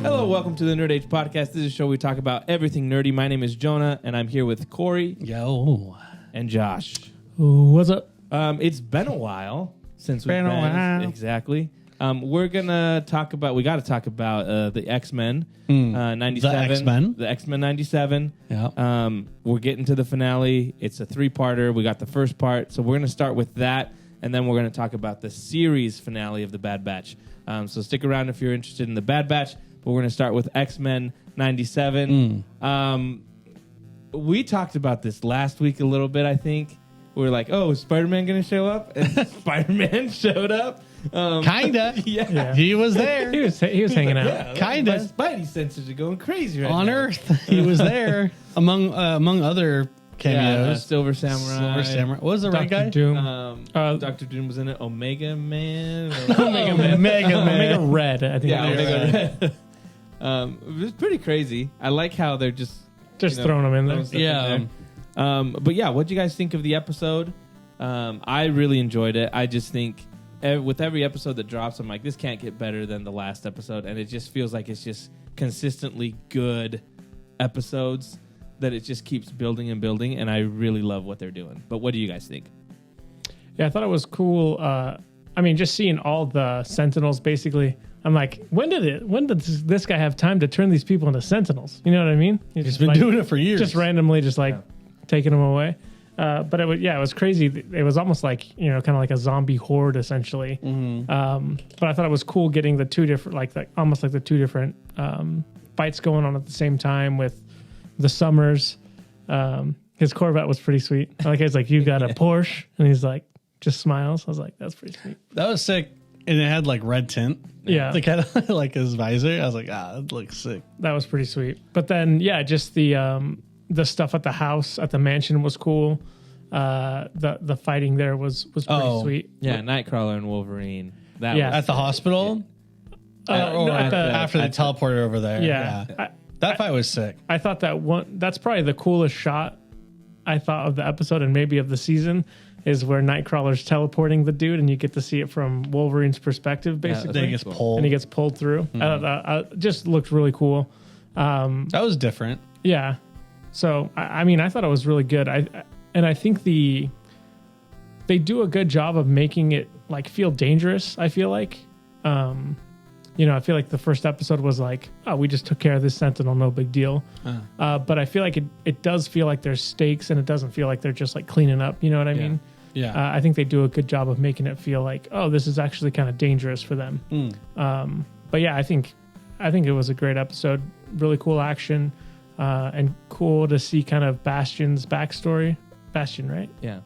Hello, welcome to the Nerd Age Podcast. This is a show where we talk about everything nerdy. My name is Jonah, and I'm here with Corey. Yo. And Josh. What's up? It's been a while since we've Been a while. Exactly. We're gonna talk about. We got to talk about the Xmen 97. The Xmen. The Xmen 97. Yeah. We're getting to the finale. It's a 3-parter. We got the first part, so we're gonna start with that, and then we're gonna talk about the series finale of the Bad Batch. So stick around if you're interested in the Bad Batch. But we're gonna start with Xmen 97. We talked about this last week a little bit. I think we were like, "Oh, is Spider-Man gonna show up?" And Spider-Man showed up. Kinda. Yeah. He was there. He was hanging out. Yeah, Kinda. My Spidey senses are going crazy right On now. Earth. He was there. Among other cameos. Silver Samurai. Silver Samurai. What was the red guy? Dr. Doom. Dr. Doom was in it. Omega Man. Mega Man. Omega Red, I think. Yeah, it is. Omega Red. It was pretty crazy. I like how they're just Throwing him in there. throwing stuff Yeah. in there. But yeah, what do you guys think of the episode? I really enjoyed it. I just think with every episode that drops, I'm like, this can't get better than the last episode, and it just feels like it's just consistently good episodes that it just keeps building and building, and I really love what they're doing. But what do you guys think? Yeah, I thought it was cool. Just seeing all the Sentinels, basically. I'm like, when did this guy have time to turn these people into Sentinels? You know what I mean? He's been doing it for years. Just randomly, taking them away. But it was crazy. It was almost like, kind of like a zombie horde, essentially. Mm-hmm. But I thought it was cool getting the two different, almost like the two different fights going on at the same time with the Summers. His Corvette was pretty sweet. He's like, you got a Porsche? And he's like, just smiles. I was like, that's pretty sweet. That was sick. And it had like red tint. Yeah. Like kind of like his visor. I was like, that looks sick. That was pretty sweet. But then, just the stuff at the house, at the mansion was cool. The fighting there was pretty sweet. Yeah, Nightcrawler and Wolverine. That Yeah. was At the hospital? After they teleported over there. Yeah. That fight was sick. I thought that's probably the coolest shot I thought of the episode and maybe of the season, is where Nightcrawler's teleporting the dude and you get to see it from Wolverine's perspective, basically. Then he gets pulled. And he gets pulled through. Mm-hmm. Just looked really cool. That was different. Yeah. So, I thought it was really good. I think they do a good job of making it feel dangerous, I feel like. I feel like the first episode was like, oh, we just took care of this Sentinel, no big deal. But I feel like it does feel like there's stakes, and it doesn't feel like they're just cleaning up. You know what I mean? Yeah. I think they do a good job of making it feel like, oh, this is actually kind of dangerous for them. But yeah, I think it was a great episode. Really cool action, and cool to see kind of Bastion's backstory. Bastion, right? Yeah.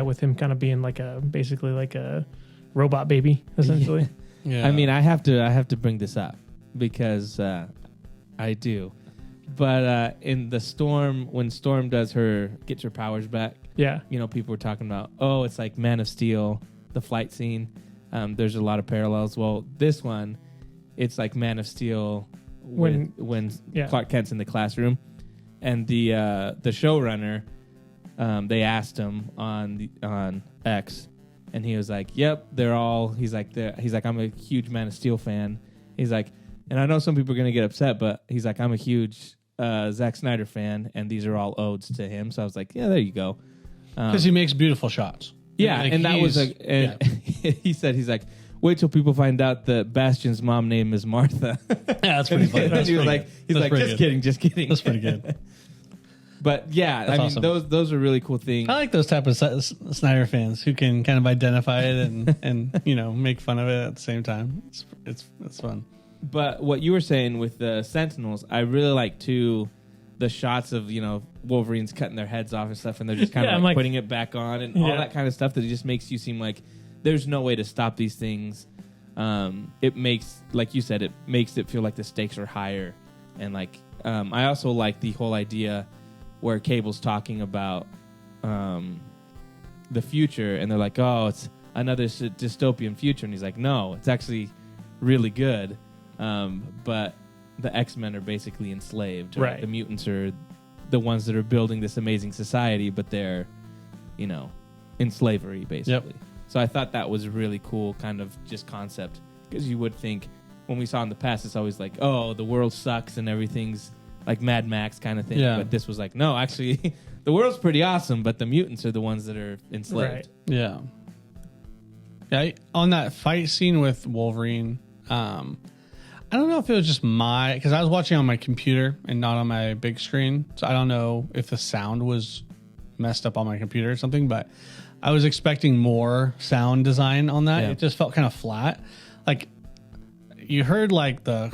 With him kind of being basically like a robot baby, essentially. Yeah. I have to bring this up because I do. But in the Storm, when Storm gets her powers back, Yeah. People were talking about, oh, it's like Man of Steel, the flight scene. There's a lot of parallels. Well, this one, it's like Man of Steel when Clark Kent's in the classroom, and the showrunner, they asked him on X. And he was like, "Yep, they're all." He's like, "I'm a huge Man of Steel fan." He's like, and I know some people are gonna get upset, but he's like, "I'm a huge Zack Snyder fan, and these are all odes to him." So I was like, "Yeah, there you go." Because he makes beautiful shots. Yeah, and that was he said, he's like, "Wait till people find out that Bastion's mom name is Martha." Yeah, that's pretty funny. He was like, just kidding. That's pretty good. But yeah, That's awesome. those are really cool things. I like those type of Snyder fans who can kind of identify it and make fun of it at the same time. It's fun. But what you were saying with the Sentinels, I really like too the shots of Wolverine's cutting their heads off and stuff, and they're just kind of putting it back on and all that kind of stuff that just makes you seem like there's no way to stop these things. It makes, like you said, it makes it feel like the stakes are higher, and I also like the whole idea where Cable's talking about the future, and they're like, oh, it's another dystopian future. And he's like, no, it's actually really good. But the X-Men are basically enslaved. Right. The mutants are the ones that are building this amazing society, but they're, in slavery, basically. Yep. So I thought that was really cool kind of just concept, because you would think when we saw in the past, it's always like, oh, the world sucks and everything's like Mad Max kind of thing. Yeah. But this was like, no, actually, the world's pretty awesome, but the mutants are the ones that are enslaved. Right. Yeah. Yeah. On that fight scene with Wolverine, I don't know if it was just because I was watching on my computer and not on my big screen. So I don't know if the sound was messed up on my computer or something, but I was expecting more sound design on that. Yeah. It just felt kind of flat. Like you heard like the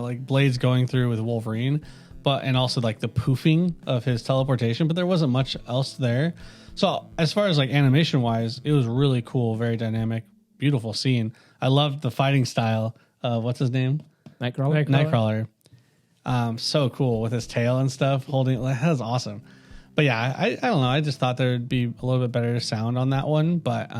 like blades going through with Wolverine, and also like the poofing of his teleportation, but there wasn't much else there. So as far as like animation wise, it was really cool, very dynamic, beautiful scene. I loved the fighting style. What's his name? Nightcrawler. So cool with his tail and stuff holding. That was awesome. But yeah, I don't know. I just thought there'd be a little bit better sound on that one. But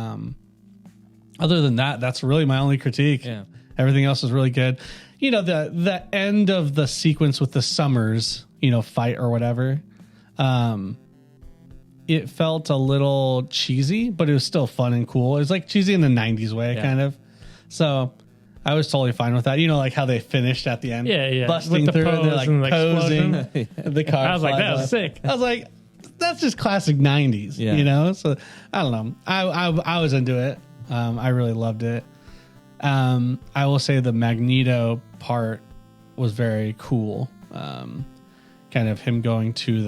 other than that, that's really my only critique. Yeah. Everything else is really good. You know, the end of the sequence with the Summers, fight or whatever. It felt a little cheesy, but it was still fun and cool. It was like cheesy in the 90s way, kind of. So I was totally fine with that. Like how they finished at the end. Yeah. Busting With the through and they're like pose and the posing. explosion. The car. I was like, that was flies sick. I was like, that's just classic 90s, So I don't know. I was into it. I really loved it. I will say the Magneto part was very cool. Kind of him going to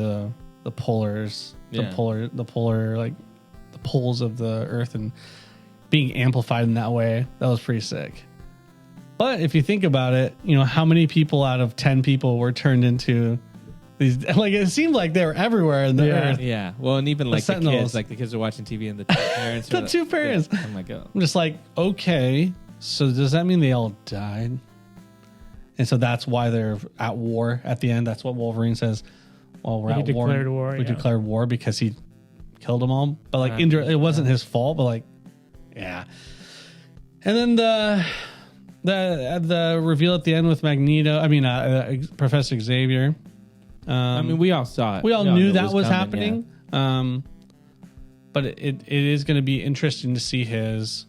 the polars, the polar, like the poles of the earth and being amplified in that way. That was pretty sick. But if you think about it, how many people out of 10 people were turned into these? Like it seemed like they were everywhere in the earth. Yeah. Well, and even like the Sentinels. kids, like the kids are watching TV and the two parents. The two parents. I'm like, oh. I'm just like, okay, so does that mean they all died? And so that's why they're at war at the end. That's what Wolverine says. Well, we're at war. Declared war. We declared war because he killed them all. But like, it wasn't his fault. But like, yeah. And then the reveal at the end with Magneto. I mean, Professor Xavier. I mean, we all saw it. We all knew that was coming, happening. But it is going to be interesting to see his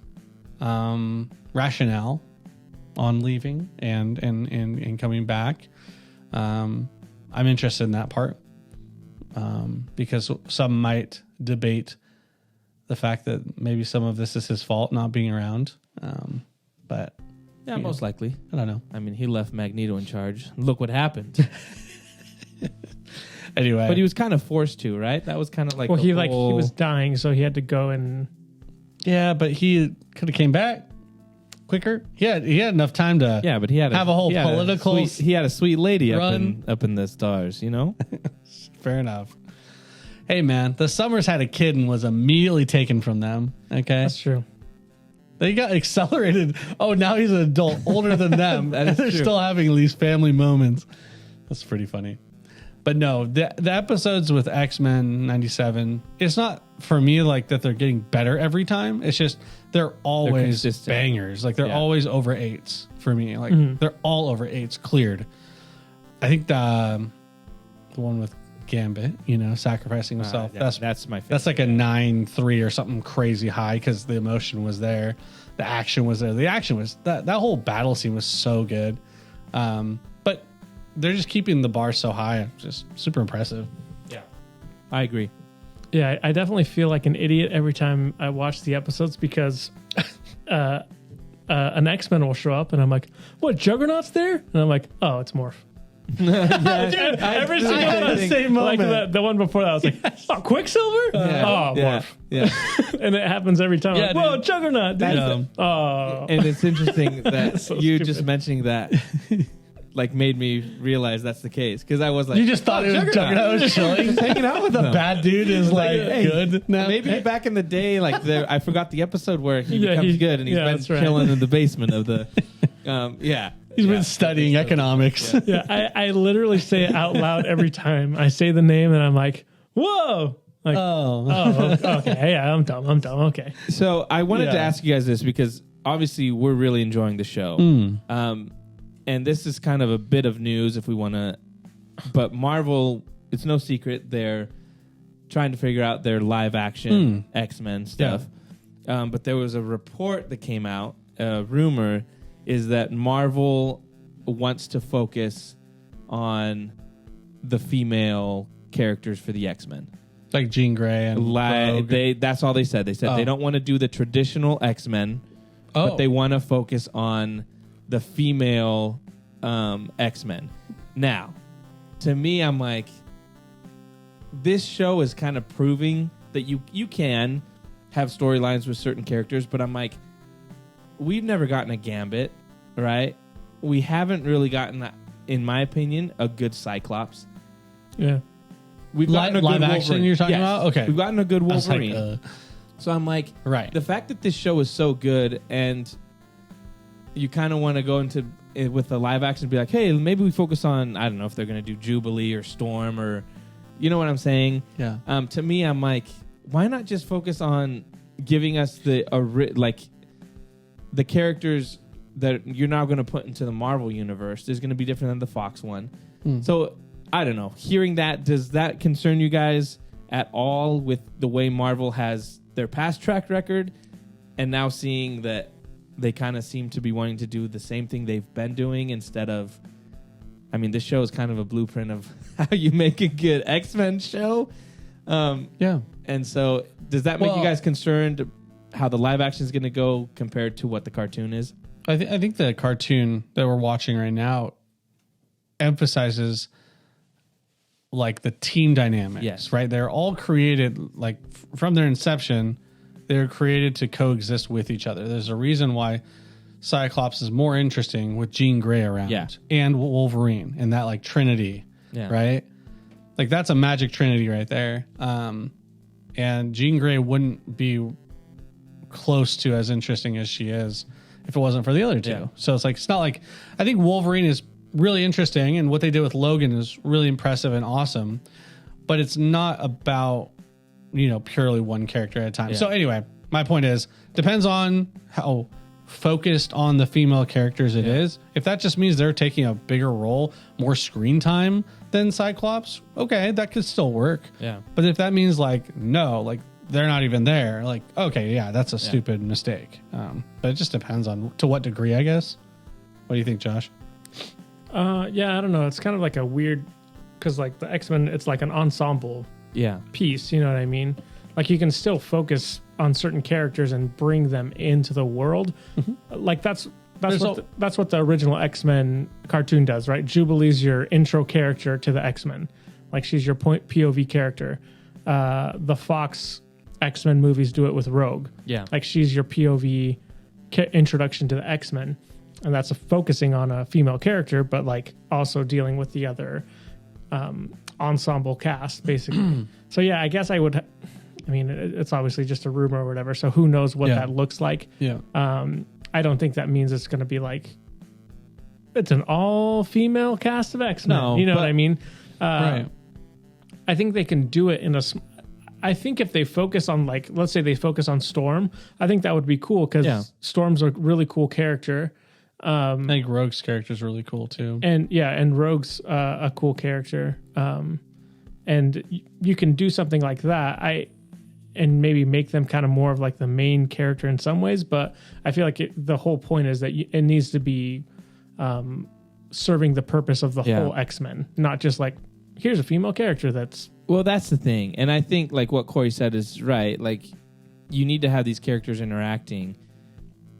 rationale on leaving and coming back. I'm interested in that part because some might debate the fact that maybe some of this is his fault not being around. But Yeah, most likely. I don't know. I mean, he left Magneto in charge. Look what happened. Anyway, But he was kind of forced to, right? That was kind of like Well, the he whole- was dying, so he had to go and yeah, but he could have came back quicker. He had enough time to Yeah, but he had have a whole he had political he had a sweet lady run. up in the stars, you know? Fair enough. Hey man, the Summers had a kid and was immediately taken from them. Okay, that's true. they got accelerated. Oh, now he's an adult, older than them, That and is they're true. still having these family moments. That's pretty funny. But no, the episodes with X-Men 97, it's not for me like that they're getting better every time. It's just they're always consistent. bangers. Like they're Yeah. always over 8s for me. Like they're all over 8s cleared. I think the one with Gambit, sacrificing himself. Yeah, that's my favorite. That's like a 9.3 or something crazy high because the emotion was there, the action was there. The action was that whole battle scene was so good. But they're just keeping the bar so high. Just super impressive. Yeah. I agree. Yeah, I definitely feel like an idiot every time I watch the episodes because an X-Men will show up and I'm like, what, Juggernaut's there? And I'm like, oh, it's Morph. Dude, Every single I had time. the same moment. Like the one before that, I was like, oh, Quicksilver? Oh, Yeah. Morph. Yeah. And it happens every time. Yeah, Like, whoa, dude. Juggernaut. Dude. Yeah. Oh. And it's interesting that So you stupid. just mentioning that like made me realize that's the case because I was like, You just thought it was Juggernaut was chilling. Just hanging out with The them. bad dude is like hey, good now. Maybe back in the day, like I forgot the episode where he Yeah, becomes he- good and he's yeah, been that's right. chilling in the basement of the, yeah. He's Yeah. been studying economics. Yeah, I literally say it out loud every time. I say the name and I'm like, whoa. Like, Oh. okay. Yeah, I'm dumb. Okay. So I wanted to Yeah. ask you guys this because obviously we're really enjoying the show. And this is kind of a bit of news if we want to, but Marvel, it's no secret, they're trying to figure out their live action X-Men stuff. But there was a report that came out, a rumor, is that Marvel wants to focus on the female characters for the X-Men. Like Jean Grey and Rogue. That's all they said. They said they don't want to do the traditional X-Men, but they want to focus on the female X-Men. Now, to me, I'm like, this show is kind of proving that you can have storylines with certain characters, but I'm like, we've never gotten a Gambit, right? We haven't really gotten, in my opinion, a good Cyclops. Yeah. We've gotten a good live action Wolverine. you're talking about? Okay. We've gotten a good Wolverine. Like, so I'm like, right. The fact that this show is so good and you kind of want to go into it with the live action and be like, hey, maybe we focus on, I don't know if they're going to do Jubilee or Storm or, you know what I'm saying? Yeah. To me, I'm like, why not just focus on giving us the characters that you're now going to put into the Marvel universe is going to be different than the Fox one. So I don't know. Hearing that, does that concern you guys at all with the way Marvel has their past track record and now seeing that they kind of seem to be wanting to do the same thing they've been doing instead of, I mean, this show is kind of a blueprint of how you make a good X-Men show. Yeah. And so does that make you guys concerned how the live action is going to go compared to what the cartoon is? I think the cartoon that we're watching right now emphasizes like the team dynamics, yes. Right? They're all created like from their inception, they're created to coexist with each other. There's a reason why Cyclops is more interesting with Jean Grey around and Wolverine and that like Trinity, right? Like that's a magic Trinity right there. And Jean Grey wouldn't be close to as interesting as she is if it wasn't for the other two. Yeah. So it's not like, I think Wolverine is really interesting and what they did with Logan is really impressive and awesome, but it's not about, purely one character at a time. Yeah. So anyway, my point is, depends on how focused on the female characters it is. If that just means they're taking a bigger role, more screen time than Cyclops, okay, that could still work. Yeah. But if that means they're not even there, okay, yeah, that's a stupid mistake. But it just depends on to what degree, I guess. What do you think, Josh? Yeah, I don't know. It's kind of like a weird, because like the X-Men, it's like an ensemble piece. You know what I mean? Like you can still focus on certain characters and bring them into the world. Mm-hmm. Like that's what the original X-Men cartoon does, right? Jubilee's your intro character to the X-Men. Like she's your POV character. The Fox X-Men movies do it with Rogue. Yeah. Like she's your POV introduction to the X-Men. And that's focusing on a female character, but like also dealing with the other ensemble cast, basically. So yeah, I guess it's obviously just a rumor or whatever. So who knows what that looks like? Yeah. I don't think that means it's going to be like it's an all-female cast of X-Men. No, you know what I mean? Right. I think they can do it in I think if they focus on let's say they focus on Storm, I think that would be cool because Storm's a really cool character. I think Rogue's character is really cool too. And Rogue's a cool character. And you can do something like that. And maybe make them kind of more of like the main character in some ways, but I feel like the whole point is that it needs to be serving the purpose of the whole X-Men, not just like here's a female character that's. Well, that's the thing, and I think like what Corey said is right. Like you need to have these characters interacting.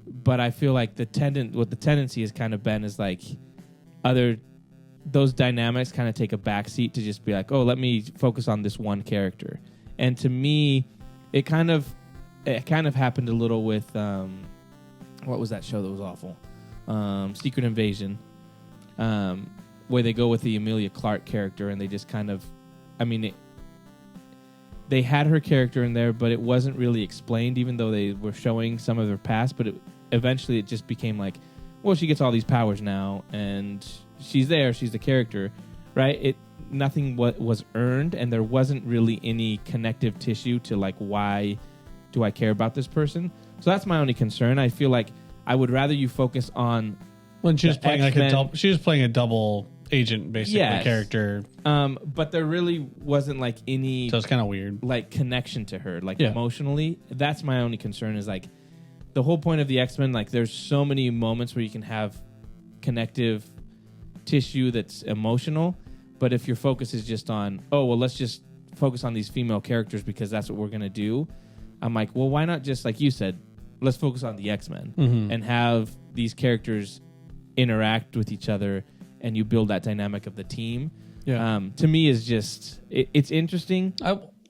But I feel like what the tendency has kind of been is like those dynamics kind of take a backseat to just be like, oh, let me focus on this one character. And to me, it kind of happened a little with what was that show that was awful? Secret Invasion, where they go with the Emilia Clarke character and they just kind of, they had her character in there, but it wasn't really explained, even though they were showing some of her past. But eventually it just became like, well, she gets all these powers now, and she's there. She's the character, right? Nothing was earned, and there wasn't really any connective tissue to like, why do I care about this person? So that's my only concern. I feel like I would rather you focus on when she was playing she was playing a double agent basically character. But there really wasn't like any. So it's kind of weird, like connection to her, like emotionally. That's my only concern. Is like the whole point of the X-Men, like there's so many moments where you can have connective tissue that's emotional, but if your focus is just on, let's just focus on these female characters because that's what we're going to do. I'm like, well, why not just, like you said, let's focus on the X-Men and have these characters interact with each other and you build that dynamic of the team. Yeah. To me is just, it's interesting.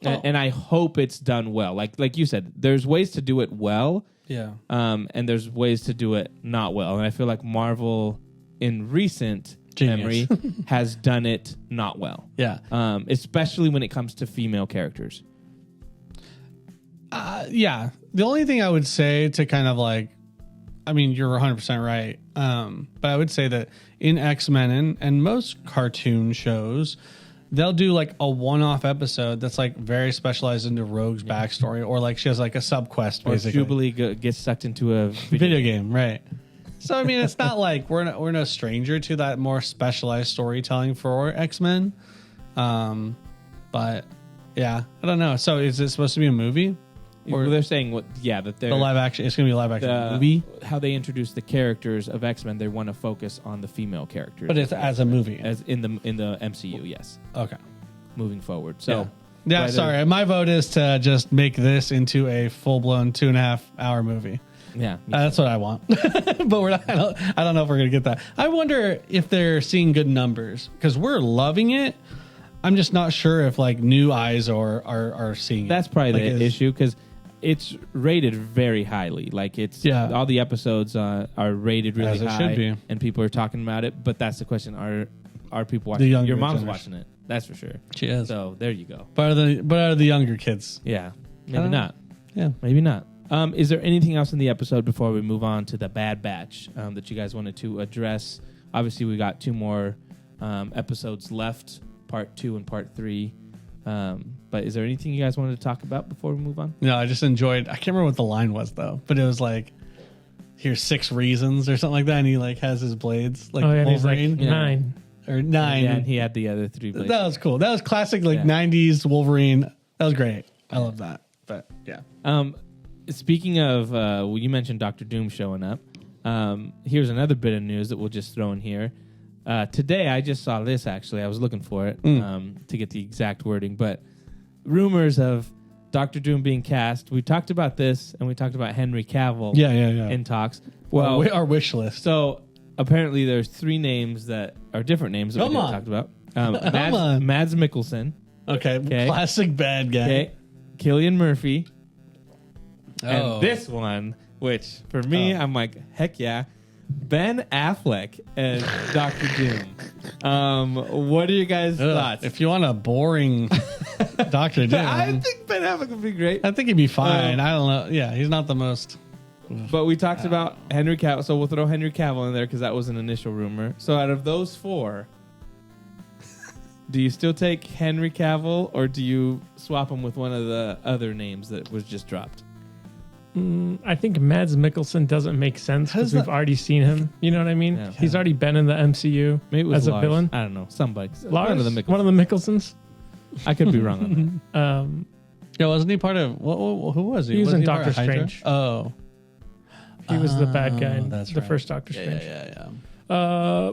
And I hope it's done well. Like you said, there's ways to do it well. Yeah. And there's ways to do it not well. And I feel like Marvel in recent memory has done it not well. Yeah. Especially when it comes to female characters. Yeah. The only thing I would say to kind of like, I mean, you're 100% right. But I would say that in X-Men and most cartoon shows, they'll do like a one-off episode that's like very specialized into Rogue's backstory, or like she has like a sub-quest basically. Or Jubilee gets sucked into a video game, right? So I mean, it's not like we're no stranger to that more specialized storytelling for X-Men. But yeah, I don't know. So is it supposed to be a movie? Or they're saying that they're the live action. It's going to be a live action movie. How they introduce the characters of X-Men, they want to focus on the female characters. But it's as a movie, as in the MCU. Yes. Okay. Moving forward. So yeah. Sorry, my vote is to just make this into a full blown 2.5 hour movie. Yeah, that's what I want. But we're not, I don't know if we're going to get that. I wonder if they're seeing good numbers because we're loving it. I'm just not sure if like new eyes are seeing That's probably the issue because it's rated very highly. Like all the episodes are rated really high, should be. And people are talking about it. But that's the question: are people watching? Your mom's watching it. That's for sure. She is. So there you go. But are the younger kids? Yeah, maybe not. Yeah, maybe not. Is there anything else in the episode before we move on to the Bad Batch that you guys wanted to address? Obviously, we got 2 more episodes left, part 2 and part 3. But is there anything you guys wanted to talk about before we move on? No, I just enjoyed. I can't remember what the line was though, but it was like, "Here's 6 reasons" or something like that, and he like has his blades like Wolverine. He's like 9 or 9. Yeah, and he had the other 3 blades. That was cool. That was classic 90s Wolverine. That was great. I love that. But yeah. Speaking of, you mentioned Dr. Doom showing up. Here's another bit of news that we'll just throw in here. Today, I just saw this, actually. I was looking for it to get the exact wording. But rumors of Dr. Doom being cast. We talked about this, and we talked about Henry Cavill in talks. Well, our wish list. So, apparently, there's 3 names that are different names that we talked about. Mads Mikkelsen. Okay. Classic bad guy. Okay. Cillian Murphy. And this one, which for me, I'm like, heck yeah. Ben Affleck as Dr. Doom. What are you guys' thoughts? If you want a boring Dr. Doom. I think Ben Affleck would be great. I think he'd be fine. I don't know. Yeah, he's not the most. But we talked about Henry Cavill, so we'll throw Henry Cavill in there because that was an initial rumor. So out of those 4, do you still take Henry Cavill or do you swap him with one of the other names that was just dropped? I think Mads Mikkelsen doesn't make sense because we've already seen him. You know what I mean? Yeah. He's already been in the MCU Maybe it was as Lars. A villain. I don't know. Somebody. Lars? One of the Mickelsons? I could be wrong on that. Yeah, wasn't he part of... who was he? He was in he Doctor Strange. Oh. He was the bad guy in the first Doctor Strange. Yeah.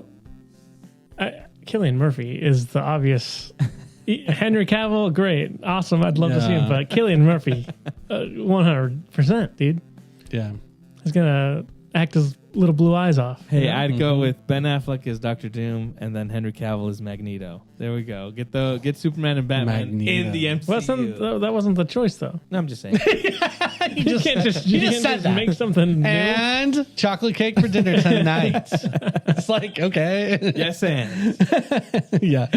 Cillian Murphy is the obvious... Henry Cavill, great, awesome. I'd love to see him, but Cillian Murphy, 100%, dude. Yeah, he's gonna act his little blue eyes off. Hey, I'd go with Ben Affleck as Dr. Doom, and then Henry Cavill as Magneto. There we go. Get Superman and Batman in the MCU. Well, that wasn't the choice, though. No, I'm just saying. you can't just make something new. And chocolate cake for dinner tonight. It's like, okay, yes, and yeah.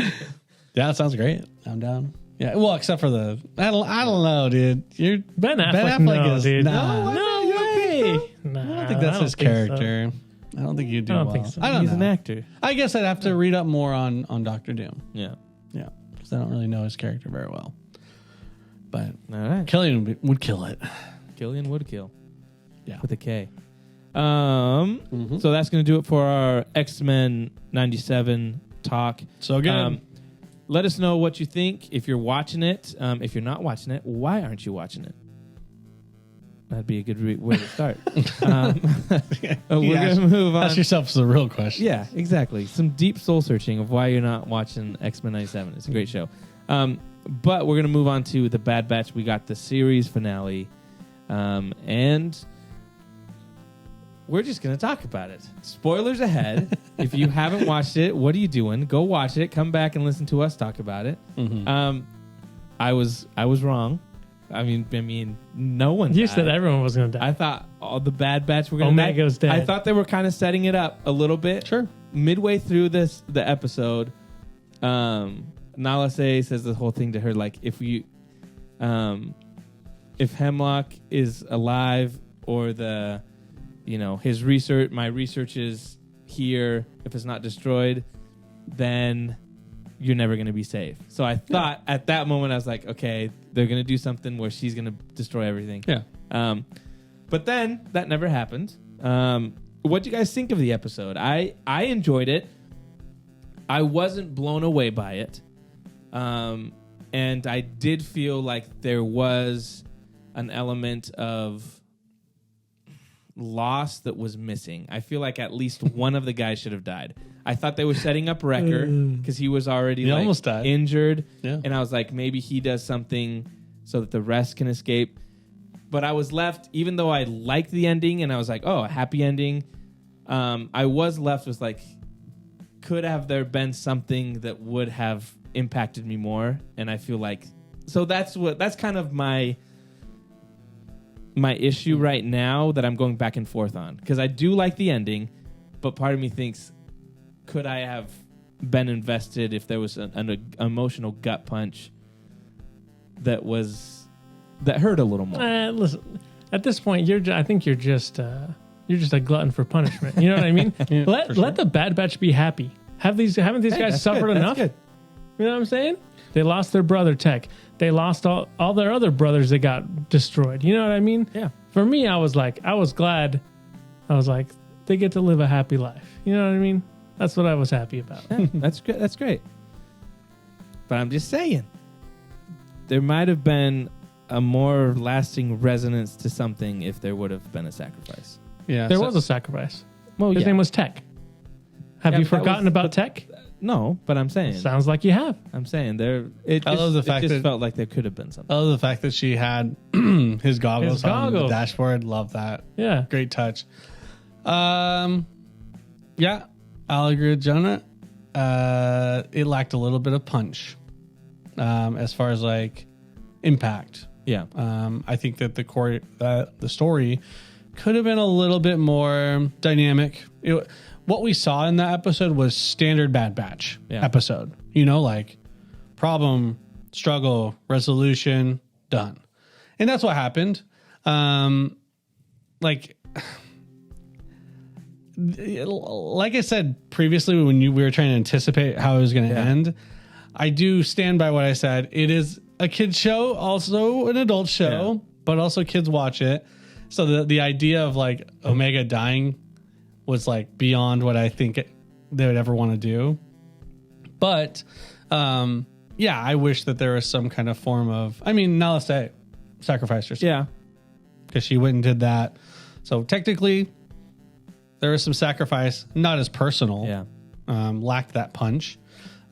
Yeah, that sounds great. I'm down. Yeah, well, except for I don't know, dude. You're Ben Affleck is dude. No way. I don't think that's his character. So. I don't think you do. I don't think so. He's an actor. I guess I'd have to read up more on Dr. Doom. Yeah, because I don't really know his character very well. But all right, Cillian would kill it. Cillian would kill. Yeah, with a K. So that's going to do it for our X-Men 97 talk. So good. Let us know what you think if you're watching it. If you're not watching it, why aren't you watching it? That'd be a good way to start. We're going to move on. Ask yourself the real question. Yeah, exactly. Some deep soul searching of why you're not watching Xmen 97. It's a great show. But we're going to move on to The Bad Batch. We got the series finale. And we're just going to talk about it. Spoilers ahead. If you haven't watched it, what are you doing? Go watch it. Come back and listen to us talk about it. Mm-hmm. I was wrong. I mean, no one. You said everyone was going to die. I thought all the Bad Batch were going to die. Omega's dead. I thought they were kind of setting it up a little bit. Sure. Midway through the episode, Nala says the whole thing to her, like, if Hemlock is alive, or his research, my research is here, if it's not destroyed, then you're never going to be safe. So I thought at that moment, I was like, okay, they're going to do something where she's going to destroy everything. Yeah. But then that never happened. What do you guys think of the episode? I enjoyed it. I wasn't blown away by it. And I did feel like there was an element of loss that was missing. I feel like at least one of the guys should have died. I thought they were setting up Wrecker because he was already almost died. Injured. Yeah. And I was like, maybe he does something so that the rest can escape. But I was left, even though I liked the ending and I was like, oh, a happy ending, I was left with like, could have there been something that would have impacted me more? And I feel like, so that's kind of my issue right now that I'm going back and forth on, because I do like the ending, but part of me thinks, could I have been invested if there was an emotional gut punch that hurt a little more? Listen, at this point, I think you're just a glutton for punishment. You know what I mean? Yeah, let the Bad Batch be happy. Haven't these guys suffered enough? Good. You know what I'm saying? They lost their brother Tech. They lost all their other brothers that got destroyed. You know what I mean? Yeah. For me, I was glad. I was like, they get to live a happy life. You know what I mean? That's what I was happy about. Yeah, that's good. That's great. But I'm just saying, there might have been a more lasting resonance to something if there would have been a sacrifice. Yeah, there was a sacrifice. Well, his name was Tech. Have you forgotten about Tech? No, but I'm saying. Sounds like you have. I'm saying there. I love the fact that felt like there could have been something. I love the fact that she had his goggles on the dashboard. Love that. Yeah, great touch. Yeah, I'll agree with Jonah. It lacked a little bit of punch, as far as like impact. Yeah. I think that the story could have been a little bit more dynamic. What we saw in that episode was standard Bad Batch episode. Like problem, struggle, resolution, done. And that's what happened. Like I said previously, when we were trying to anticipate how it was going to end, I do stand by what I said. It is a kid's show, also an adult show, but also kids watch it. So the idea of like Omega dying was like beyond what I think they would ever want to do. But I wish that there was some kind of form of, Nala Se sacrificed herself. Yeah. Because she went and did that. So technically there was some sacrifice, not as personal. Yeah. Lacked that punch.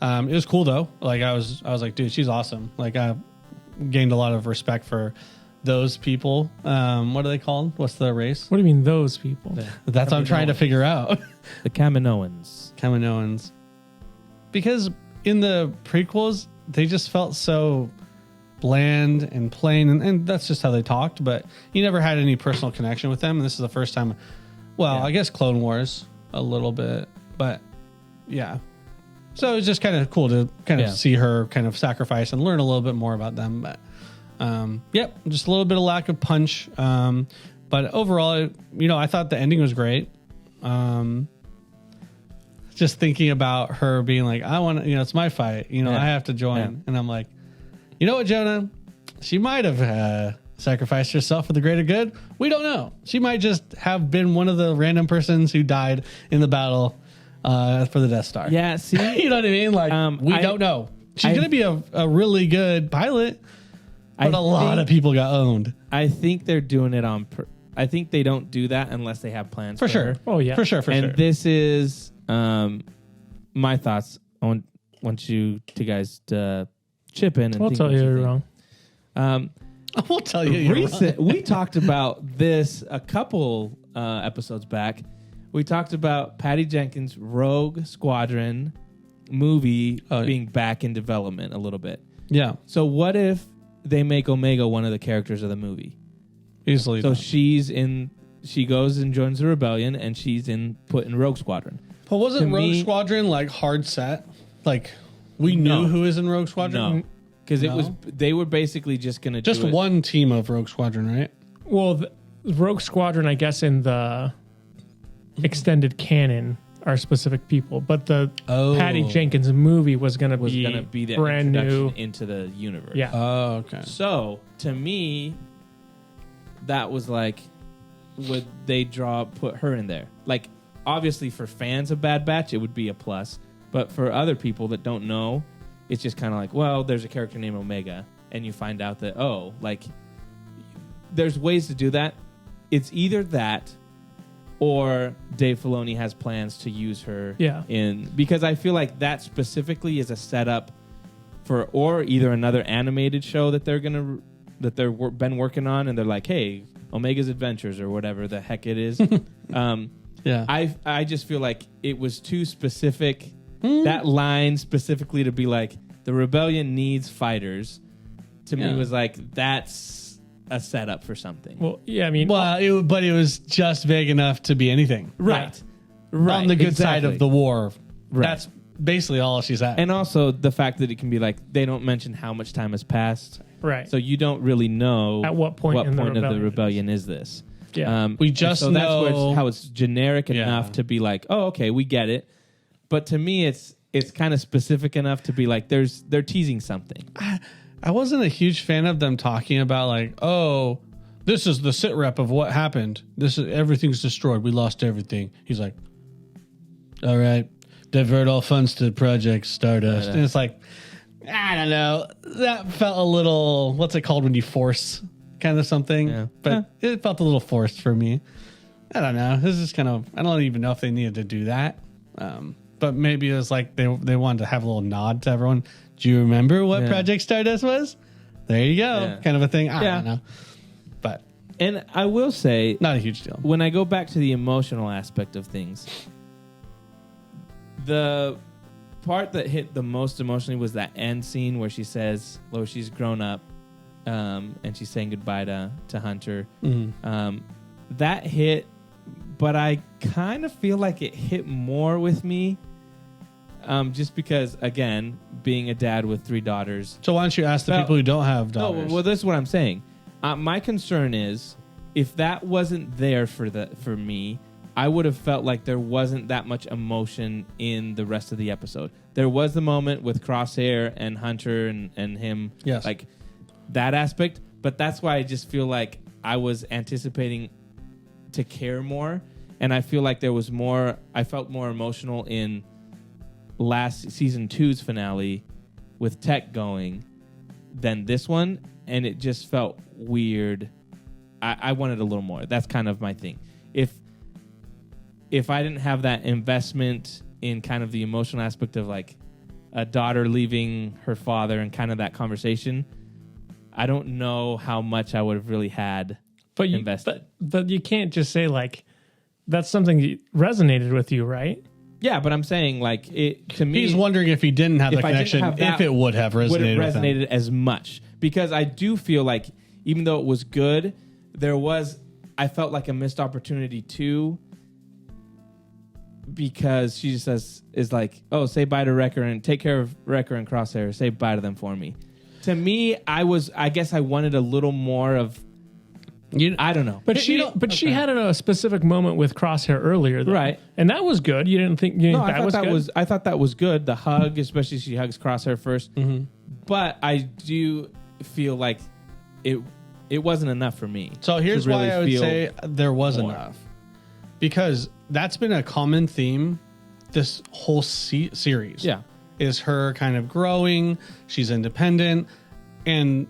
It was cool though. Like I was like, dude, she's awesome. Like I gained a lot of respect for those people. What are they called? What's the race? What do you mean those people? That's what I'm trying to figure out. The Kaminoans. Because in the prequels, they just felt so bland and plain, and that's just how they talked, but you never had any personal connection with them, and this is the first time. Well, I guess Clone Wars a little bit, but yeah. So it was just kind of cool to kind of see her kind of sacrifice and learn a little bit more about them, but just a little bit of lack of punch. But overall, I thought the ending was great. Just thinking about her being like, I want to, it's my fight, I have to join. Yeah. And I'm like, you know what, Jonah? She might have sacrificed herself for the greater good. We don't know. She might just have been one of the random persons who died in the battle for the Death Star. Yeah, see? You know what I mean? Like, we don't know. She's going to be a really good pilot. But a lot of people got owned. I think they're doing it on. I think they don't do that unless they have plans for sure. her. Oh yeah, for sure. And this is my thoughts. I want you to guys to chip in. And I'll tell you you're wrong. I will tell you you're wrong. We talked about this a couple episodes back. We talked about Patty Jenkins' Rogue Squadron movie being back in development a little bit. Yeah. So what if they make Omega one of the characters of the movie? Easily. So she goes and joins the rebellion, and she's put in Rogue Squadron. But wasn't Rogue Squadron like hard set? Like we knew who is in Rogue Squadron? No. Because they were basically just going to just do one team of Rogue Squadron, right? Well, the Rogue Squadron, I guess, in the extended canon are specific people, but the Patty Jenkins movie was going to be the brand new into the universe. Yeah. Oh, okay. So to me, that was like, would they put her in there? Like, obviously for fans of Bad Batch, it would be a plus, but for other people that don't know, it's just kind of like, well, there's a character named Omega, and you find out that there's ways to do that. It's either that, or Dave Filoni has plans to use her in, because I feel like that specifically is a setup for, or either another animated show that they've been working on, and they're like, hey, Omega's Adventures or whatever the heck it is. I just feel like it was too specific. That line specifically to be like, the rebellion needs fighters, to me was like, that's a setup for something. Well, yeah, I mean, but it was just vague enough to be anything. Right. Yeah. Right. On the good side of the war. Right. That's basically all she's at. And also the fact that it can be like, they don't mention how much time has passed. Right. So you don't really know at what point of the rebellion is this. Yeah. We just know. That's where how it's generic enough to be like, oh, okay, we get it. But to me, it's kind of specific enough to be like, they're teasing something. I wasn't a huge fan of them talking about like, oh, this is the sit rep of what happened. Everything's destroyed. We lost everything. He's like, all right, divert all funds to Project Stardust. And it's like, I don't know. That felt a little, what's it called when you force kind of something? Yeah. But it felt a little forced for me. I don't know. This is kind of, I don't even know if they needed to do that. But maybe it was like they wanted to have a little nod to everyone. Do you remember what Project Stardust was? There you go. Kind of a thing. I don't know. And I will say, not a huge deal. When I go back to the emotional aspect of things, the part that hit the most emotionally was that end scene where she says, she's grown up, and she's saying goodbye to Hunter. Mm-hmm. That hit, but I kind of feel like it hit more with me, just because, again, being a dad with 3 daughters. So why don't you ask the people who don't have daughters? No, well, this is what I'm saying. My concern is, if that wasn't there for me, I would have felt like there wasn't that much emotion in the rest of the episode. There was the moment with Crosshair and Hunter and him, like that aspect, but that's why I just feel like I was anticipating to care more, and I feel like there was more. I felt more emotional in last season 2's finale with Tech going than this one, and it just felt weird. I wanted a little more. That's kind of my thing. If I didn't have that investment in kind of the emotional aspect of like a daughter leaving her father and kind of that conversation, I don't know how much I would have really had invested. But you can't just say like that's something that resonated with you, right? Yeah, but I'm saying like it to me. He's wondering if he didn't have the connection, if it would have resonated as much, because I do feel like even though it was good, I felt like a missed opportunity too. Because she just is like, oh, say bye to Wrecker and take care of Wrecker and Crosshair. Say bye to them for me. To me, I guess I wanted a little more of. I don't know, but she had a specific moment with Crosshair earlier, though. Right? And that was good. You didn't think that was good? I thought that was good. The hug, especially she hugs Crosshair first. Mm-hmm. But I do feel like it wasn't enough for me. So here's why I would say there was enough, because that's been a common theme this whole series. Yeah, is her kind of growing. She's independent. and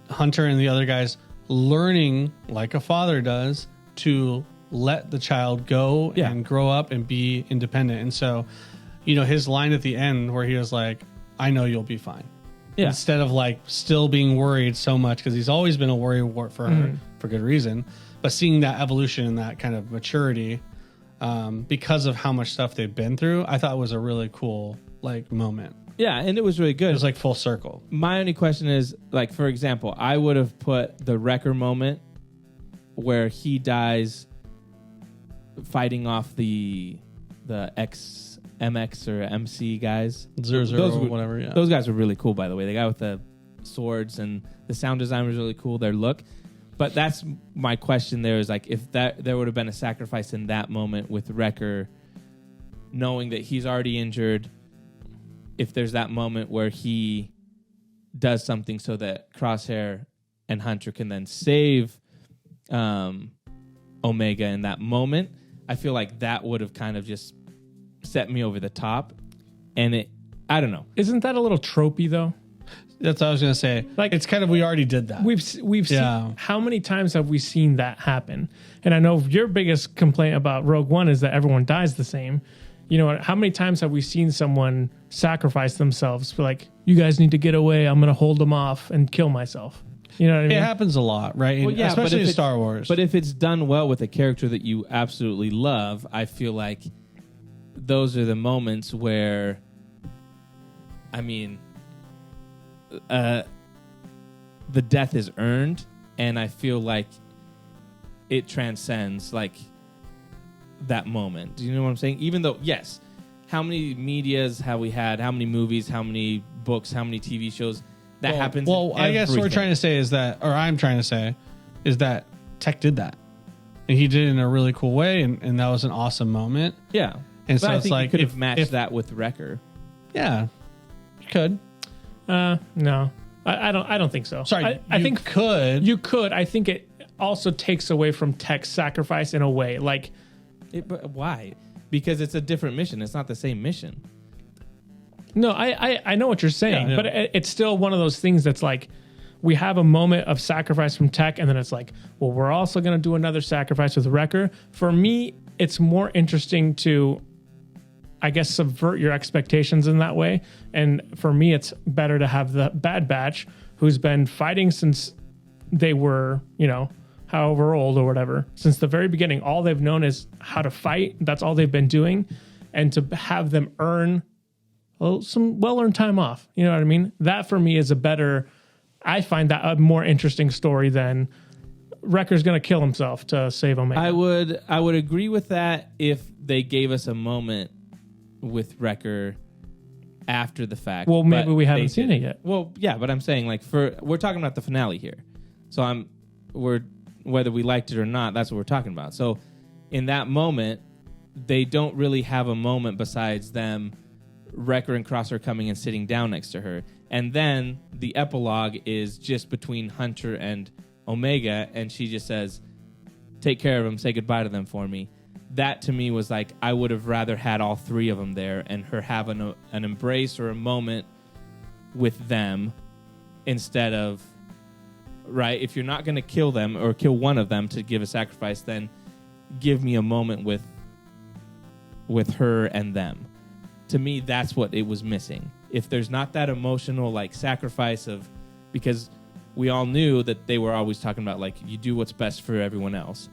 Hunter and the other guys learning like a father does to let the child go and grow up and be independent. And so, his line at the end where he was like, I know you'll be fine. Yeah. Instead of like still being worried so much, because he's always been a worrywart for her for good reason. But seeing that evolution and that kind of maturity because of how much stuff they've been through, I thought was a really cool like moment. Yeah, and it was really good. It was like full circle. My only question is, like, for example, I would have put the Wrecker moment where he dies fighting off the MX or MC guys. 00 or whatever, yeah. Those guys were really cool, by the way. The guy with the swords and the sound design was really cool, their look. But that's my question there is, like, if there would have been a sacrifice in that moment with Wrecker, knowing that he's already injured, if there's that moment where he does something so that Crosshair and Hunter can then save Omega in that moment, I feel like that would have kind of just set me over the top. And I don't know. Isn't that a little tropey though? That's what I was going to say. Like, it's kind of, we already did that. We've seen, how many times have we seen that happen? And I know your biggest complaint about Rogue One is that everyone dies the same. You know, how many times have we seen someone sacrifice themselves for like, you guys need to get away, I'm going to hold them off and kill myself? You know what I mean? It happens a lot, right? Well, yeah, especially in Star Wars. But if it's done well with a character that you absolutely love, I feel like those are the moments where, I mean, the death is earned, and I feel like it transcends like that moment. Do you know what I'm saying? Even though, yes, how many medias have we had? How many movies? How many books? How many TV shows? That happens. Well, I guess what we're trying to say is that, or I'm trying to say, is that Tech did that, and he did it in a really cool way, and that was an awesome moment. Yeah, and but so I it's think like you could have matched that with Wrecker. Yeah, you could. No, I don't think so. Sorry, I think you could. I think it also takes away from Tech's sacrifice in a way. Like, but why? Because it's a different mission. It's not the same mission. No, I know what you're saying, but it's still one of those things that's like, we have a moment of sacrifice from Tech, and then it's like, well, we're also going to do another sacrifice with Wrecker. For me, it's more interesting to, I guess, subvert your expectations in that way. And for me, it's better to have the Bad Batch, who's been fighting since they were, however old or whatever, since the very beginning. All they've known is how to fight. That's all they've been doing. And to have them earn some well-earned time off. You know what I mean? That for me is I find that a more interesting story than Wrecker's going to kill himself to save Omega. I would agree with that if they gave us a moment with Wrecker after the fact. Well, maybe we haven't seen it yet. Well, yeah, but I'm saying like we're talking about the finale here. So whether we liked it or not, that's what we're talking about. So in that moment, they don't really have a moment besides them, Wrecker and Crosshair coming and sitting down next to her. And then the epilogue is just between Hunter and Omega, and she just says, take care of them, say goodbye to them for me. That to me was like, I would have rather had all three of them there and her have an embrace or a moment with them instead of, right, if you're not going to kill them or kill one of them to give a sacrifice, then give me a moment with her and them. To me, that's what it was missing. If there's not that emotional like sacrifice of, because we all knew that they were always talking about like, you do what's best for everyone else.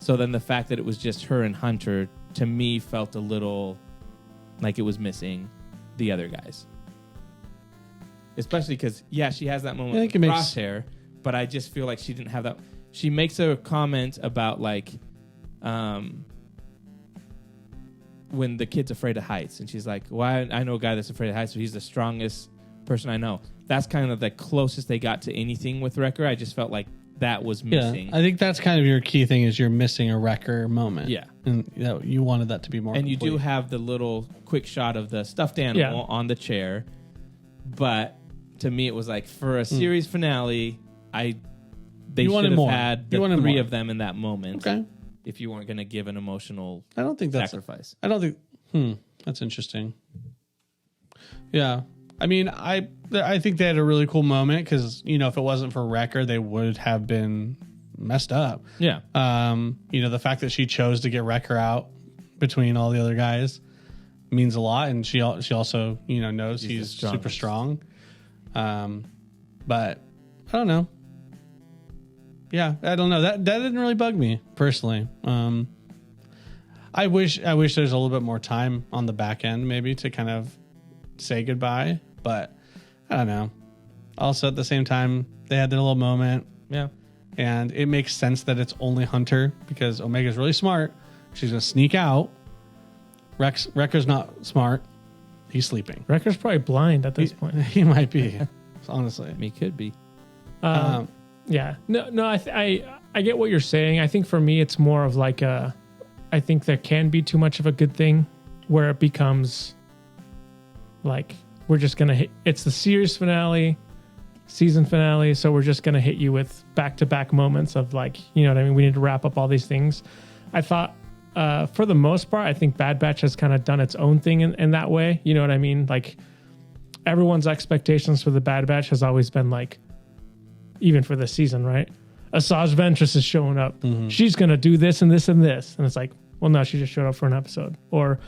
So then the fact that it was just her and Hunter, to me, felt a little like it was missing the other guys. Especially because, yeah, she has that moment with Crosshair, but I just feel like she didn't have that. She makes a comment about like, when the kid's afraid of heights, and she's like, well, I know a guy that's afraid of heights, so he's the strongest person I know. That's kind of the closest they got to anything with Wrecker. I just felt like that was missing. Yeah, I think that's kind of your key thing, is you're missing a Wrecker moment. Yeah. And you wanted that to be more and complete. You do have the little quick shot of the stuffed animal on the chair, but to me it was like, for a series finale, they should have had the three of them in that moment. Okay. If you weren't going to give an emotional sacrifice. I don't think... That's interesting. Yeah. I mean, I think they had a really cool moment because, you know, if it wasn't for Wrecker, they would have been messed up. Yeah. You know, the fact that she chose to get Wrecker out between all the other guys means a lot. And she also, you know, knows he's super strong. But I don't know. Yeah, I don't know. That didn't really bug me personally. I wish there's a little bit more time on the back end maybe to kind of say goodbye, but I don't know. Also at the same time, they had their little moment. Yeah. And it makes sense that it's only Hunter because Omega's really smart. She's going to sneak out. Wrecker's not smart. He's sleeping. Wrecker's probably blind at this point. He might be, honestly. He could be. Yeah. No. I get what you're saying. I think for me, it's more of like I think there can be too much of a good thing where it becomes like we're just gonna hit. It's the series finale, season finale, so we're just gonna hit you with back-to-back moments of like, you know what I mean. We need to wrap up all these things. I thought for the most part, I think Bad Batch has kind of done its own thing in that way. You know what I mean? Like everyone's expectations for the Bad Batch has always been like, even for this season, right? Asajj Ventress is showing up. Mm-hmm. She's going to do this and this and this. And it's like, well, no, she just showed up for an episode. Or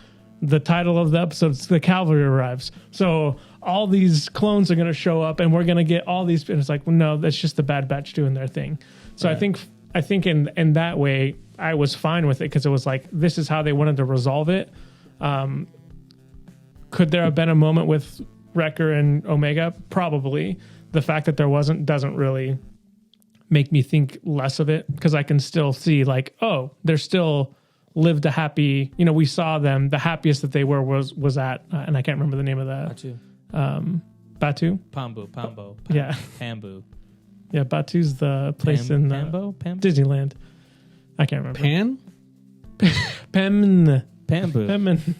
the title of the episode is The Cavalry Arrives. So all these clones are going to show up and we're going to get all these. And it's like, well, no, that's just the Bad Batch doing their thing. So right. I think in that way, I was fine with it because it was like, this is how they wanted to resolve it. Could there have been a moment with Wrecker and Omega? Probably. The fact that there wasn't doesn't really make me think less of it because I can still see like, oh, they're still lived a happy, you know, we saw them, the happiest that they were was at, and I can't remember the name of that. Batu? Pombo. Yeah. Pambu. Yeah, Batu's the place in Disneyland. I can't remember. Pambu.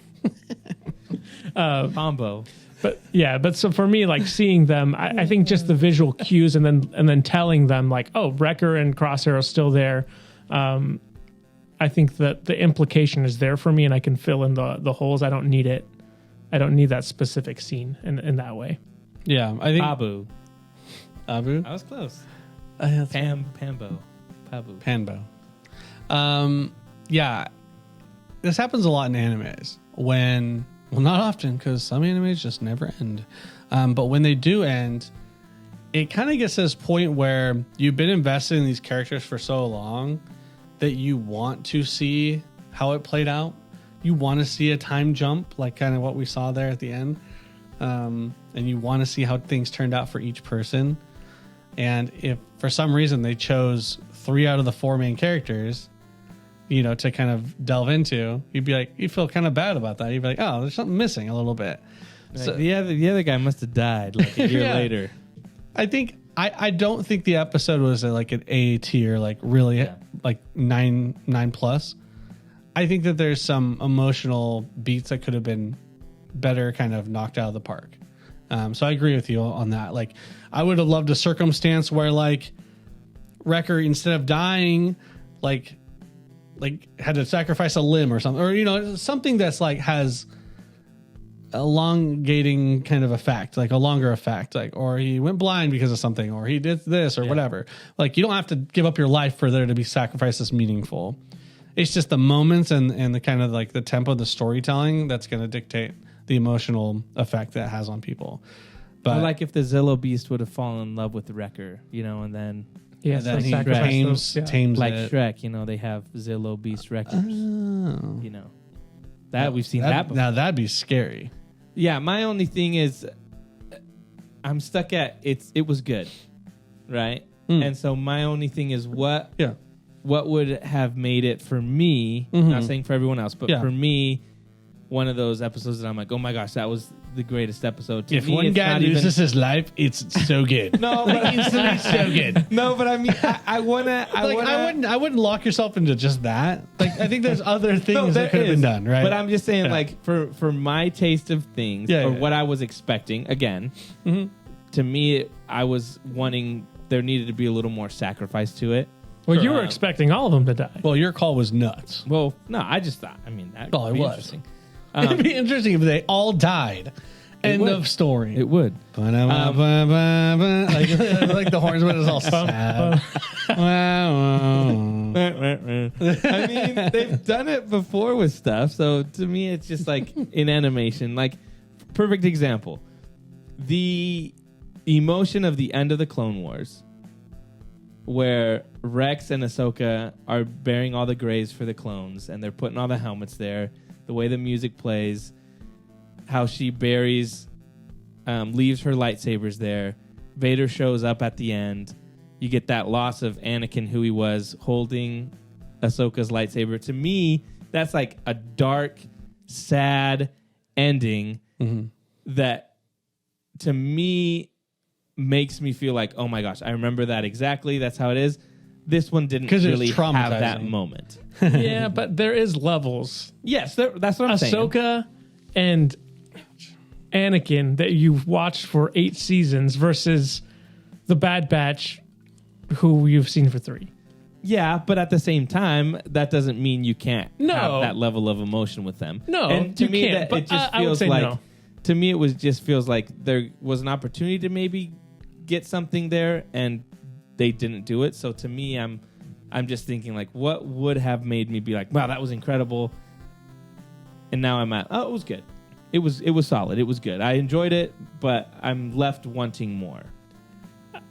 Pombo. But so for me, like seeing them, I think just the visual cues and then telling them like, oh, Wrecker and Crosshair are still there. I think that the implication is there for me and I can fill in the holes. I don't need it. I don't need that specific scene in that way. Yeah, I think Abu. I was close. Panbo. Yeah, this happens a lot in animes when. Well, not often because some animes just never end. But when they do end, it kind of gets to this point where you've been invested in these characters for so long that you want to see how it played out. You want to see a time jump, like kind of what we saw there at the end. And you want to see how things turned out for each person. And if for some reason they chose 3 out of the 4 main characters, you know, to kind of delve into, you'd feel kind of bad about that. You'd be like, oh, there's something missing a little bit. Like, so the other guy must have died like a year later. I think I don't think the episode was like an A tier, like really like 9 plus. I think that there's some emotional beats that could have been better kind of knocked out of the park. So I agree with you on that. Like I would have loved a circumstance where like Wrecker, instead of dying, like had to sacrifice a limb or something, or, you know, something that's like has elongating kind of effect, like a longer effect, like, or he went blind because of something, or he did this or whatever. Like you don't have to give up your life for there to be sacrifices meaningful. It's just the moments and the kind of like the tempo of the storytelling that's going to dictate the emotional effect that it has on people. But like if the Zillow Beast would have fallen in love with the Wrecker, you know, and then he tames like it. Shrek, you know, they have Zillow Beast Wreckers. You know, that we've seen that before. Now that'd be scary. Yeah, my only thing is I'm stuck at it was good, right? And so my only thing is what would have made it for me, not saying for everyone else, but for me, one of those episodes that I'm like, oh my gosh, that was the greatest episode. If one guy loses his life, it's so good. No, but instantly so good. No, but I mean, I wouldn't lock yourself into just that. Like, I think there's other things that could have been done, right? But I'm just saying, like, for my taste of things, what I was expecting, again, to me, I was wanting there needed to be a little more sacrifice to it. Well, you were expecting all of them to die. Well, your call was nuts. Well, no, I just thought, I mean, that would be interesting. It'd be interesting if they all died End of story. It would. Like the horns, but it's all sad. I mean, they've done it before with stuff. So to me, it's just like in animation. Like, perfect example. The emotion of the end of the Clone Wars, where Rex and Ahsoka are bearing all the graves for the clones, and they're putting all the helmets there. The way the music plays, how she buries, leaves her lightsabers there. Vader shows up at the end. You get that loss of Anakin, who he was, holding Ahsoka's lightsaber. To me, that's like a dark, sad ending that, to me, makes me feel like, oh my gosh, I remember that exactly. That's how it is. This one didn't really have that moment. Yeah, but there is levels. Yes, that's what I'm saying. Ahsoka and Anakin that you've watched for 8 seasons versus the Bad Batch, who you've seen for 3. Yeah, but at the same time, that doesn't mean you can't have that level of emotion with them. No, and to me, can't, it just feels like to me it just feels like there was an opportunity to maybe get something there, and they didn't do it. So to me, I'm just thinking like, what would have made me be like, wow, that was incredible. And now I'm at, oh, it was good. It was solid. It was good. I enjoyed it, but I'm left wanting more.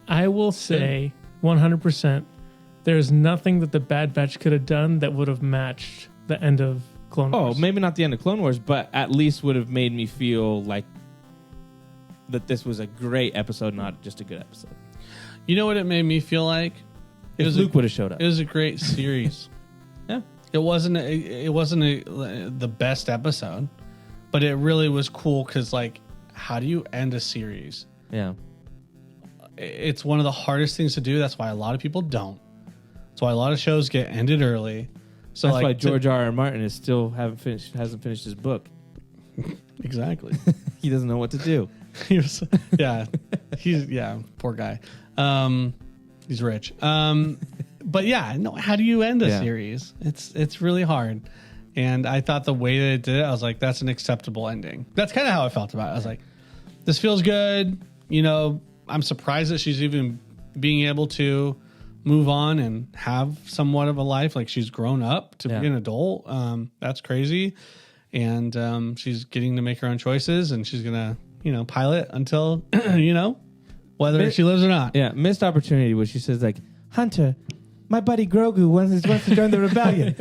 I will say 100%. There's nothing that the Bad Batch could have done that would have matched the end of Clone Wars. Oh, maybe not the end of Clone Wars, but at least would have made me feel like that this was a great episode, not just a good episode. You know what it made me feel like? If Luke would have showed up. It was a great series. Yeah. It wasn't the best episode, but it really was cool because, like, how do you end a series? Yeah. It's one of the hardest things to do. That's why a lot of people don't. That's why a lot of shows get ended early. So that's why George R.R. Martin is still hasn't finished his book. Exactly. He doesn't know what to do. Poor guy. He's rich. But yeah, no. How do you end a series? It's really hard. And I thought the way that it did it, I was like, that's an acceptable ending. That's kind of how I felt about it. I was like, this feels good. You know, I'm surprised that she's even being able to move on and have somewhat of a life. Like, she's grown up to be an adult. That's crazy. And she's getting to make her own choices, and she's going to, pilot until, whether she lives or not. Yeah. Missed opportunity where she says, like, Hunter, my buddy Grogu wants to join the rebellion.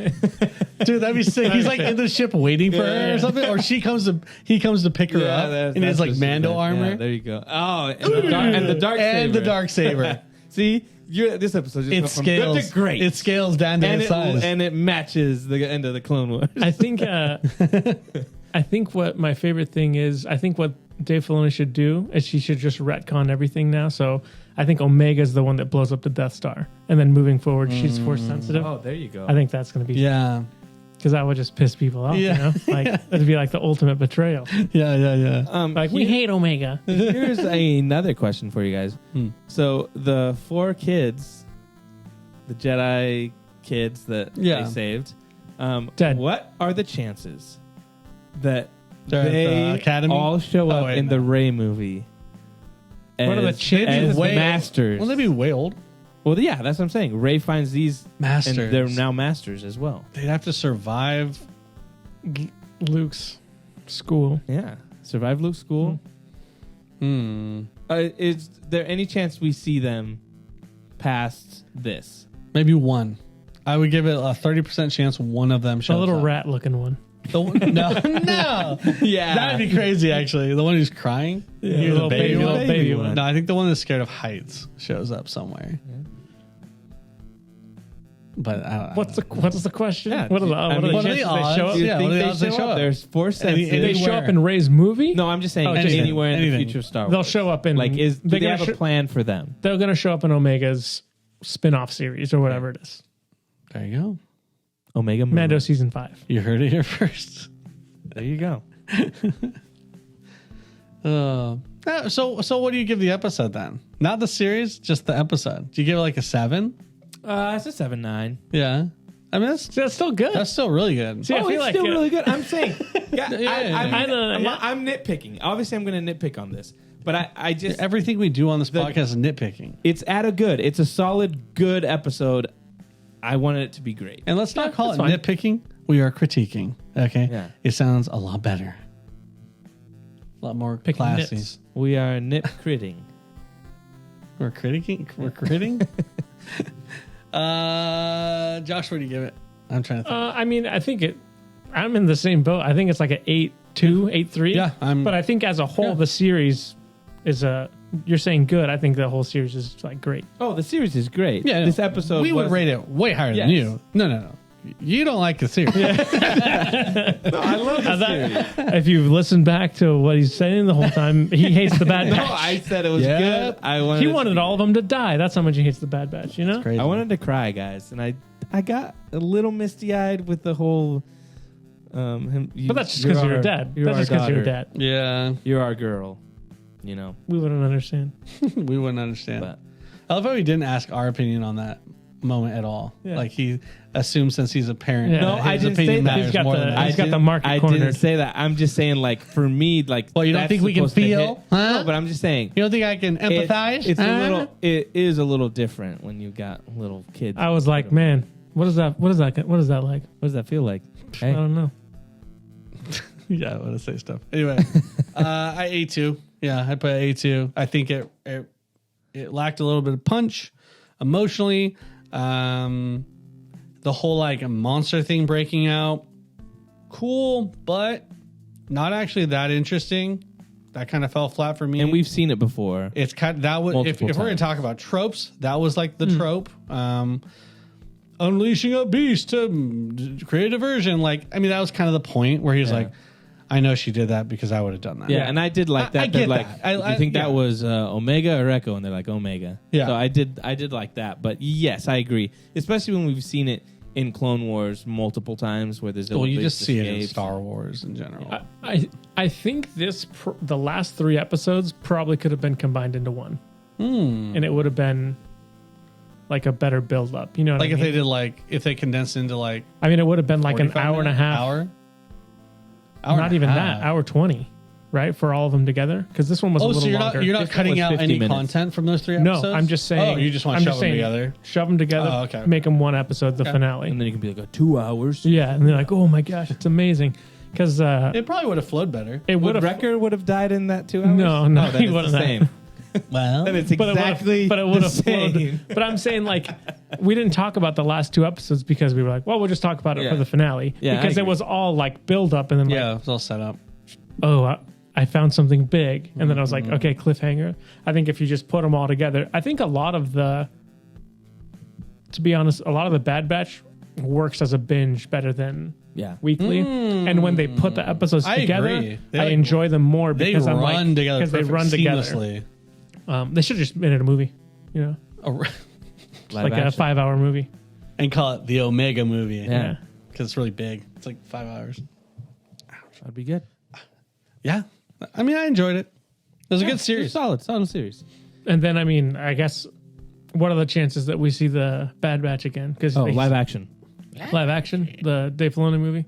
Dude, that'd be sick. He's like in the ship waiting for her or something, or he comes to pick her up in his like Mando armor. Yeah, there you go. Oh, and the dark saber. See, this episode just scales from good to great. It scales down to its size, and it matches the end of the Clone Wars. I think what my favorite thing is, I think what Dave Filoni should do is she should just retcon everything now. So I think Omega is the one that blows up the Death Star, and then moving forward, she's force sensitive. Oh, there you go. I think that's going to be because that would just piss people off. Yeah. Like it'd be like the ultimate betrayal. Yeah. We hate Omega. Here's another question for you guys. So the 4 kids, the Jedi kids that they saved, dead. What are the chances that they Academy? all show up in the Rey movie? What are the chances? As masters? Will they be way old? Well, yeah, that's what I'm saying. Rey finds these masters, and they're now masters as well. They'd have to survive Luke's school. Yeah, survive Luke's school. Is there any chance we see them past this? Maybe one. I would give it a 30% chance one of them shows up. A little rat-looking one. No. Yeah, that'd be crazy. Actually, the one who's crying. Yeah, the baby one. No, I think the one that's scared of heights shows up somewhere. Yeah. But I don't what's the question? Yeah, what are the chances they show up? Yeah, what are the odds they show up? There's 4 senses. They show up in Rey's movie? No, I'm just saying anywhere in the future of Star Wars. They'll show up in do they have a plan for them? They're going to show up in Omega's spin-off series or whatever it is. There you go. Omega Moon. Mando season 5. You heard it here first. There you go. So what do you give the episode then? Not the series, just the episode. Do you give it like a 7? It's a 7-9. Yeah. I mean, that's still good. That's still really good. See, I feel it's like still really good. I'm saying, I'm nitpicking. Obviously, I'm going to nitpick on this, but I just everything we do on this podcast is nitpicking. It's at a good. It's a solid, good episode. I wanted it to be great. And let's not call it nitpicking. We are critiquing. Okay. Yeah. It sounds a lot better. A lot more classy. Nits. We are nit-critting. We're critiquing? We're critting? Josh, what do you give it? I'm trying to think. I mean, I think I'm in the same boat. I think it's like an 8.2, 8.3. Yeah. But I think as a whole, the series is you're saying good. I think the whole series is like great. Oh, the series is great. Yeah. This episode we would rate it way higher than you. No. You don't like the series. No, I love the series. If you've listened back to what he's saying the whole time, he hates the Bad Batch. No, I said it was good. He wanted all of them to die. That's how much he hates the Bad Batch, you know? Crazy. I wanted to cry, guys. And I got a little misty-eyed with the whole... but that's just because you're a dad. That's just because you're a dad. Yeah. You're our girl. You know? We wouldn't understand. We wouldn't understand. But I love how he didn't ask our opinion on that moment at all. Yeah. Like he assumed since he's a parent. Yeah. No, I didn't say that. He's got the market cornered. I didn't say that. I'm just saying, like, for me, like, well, you don't think we can feel? Huh? No, but I'm just saying. You don't think I can empathize? It is a little different when you got little kids. I was like, man, what is that like? What does that feel like? Hey. I don't know. Yeah, I want to say stuff. Anyway, I A2. Yeah, I put A2. I think it lacked a little bit of punch emotionally. The whole like monster thing breaking out, cool, but not actually that interesting. That kind of fell flat for me. And we've seen it before. It's kind of, that was if we're going to talk about tropes, that was like the trope. Unleashing a beast to create a version. Like, I mean, that was kind of the point where he was like, I know she did that because I would have done that. Yeah, and I did like that. I get like, that. You think that was Omega or Echo? And they're like Omega. Yeah. So I did like that. But yes, I agree. Especially when we've seen it in Clone Wars multiple times, where there's you just see it in Star Wars in general. I think the last 3 episodes probably could have been combined into one, and it would have been like a better build up. You know, what like I if mean? they did if they condensed into like. I mean, it would have been like an hour and a half. Hour not even that. Hour 20, right, for all of them together. Because this one was a little longer. You're not cutting out any content from those 3 episodes? No, I'm just saying. Oh, you just want to shove them together? Shove them together. Oh, okay. Make them one episode, the finale. And then you can be like, 2 hours. Yeah, and they're like, oh my gosh, it's amazing. Because it probably would have flowed better. Wrecker would have died in that 2 hours? No, he wouldn't the same. Well, then it's exactly but it would have flowed. But I'm saying, like, we didn't talk about the last 2 episodes because we were like, well, we'll just talk about it for the finale. Yeah, because it was all like build up and then it was all set up. Oh, I found something big. And then I was like, okay, cliffhanger. I think if you just put them all together, I think to be honest, a lot of the Bad Batch works as a binge better than weekly. And when they put the episodes together, I enjoy them more because they run together. Seamlessly. They should have just made it a movie, you know, like a 5-hour movie, and call it the Omega movie. Yeah, because it's really big. It's like 5 hours. That'd be good. Yeah, I mean, I enjoyed it. It was a good series, solid series. And then, I mean, I guess, what are the chances that we see the Bad Batch again? Because live action, the Dave Filoni movie.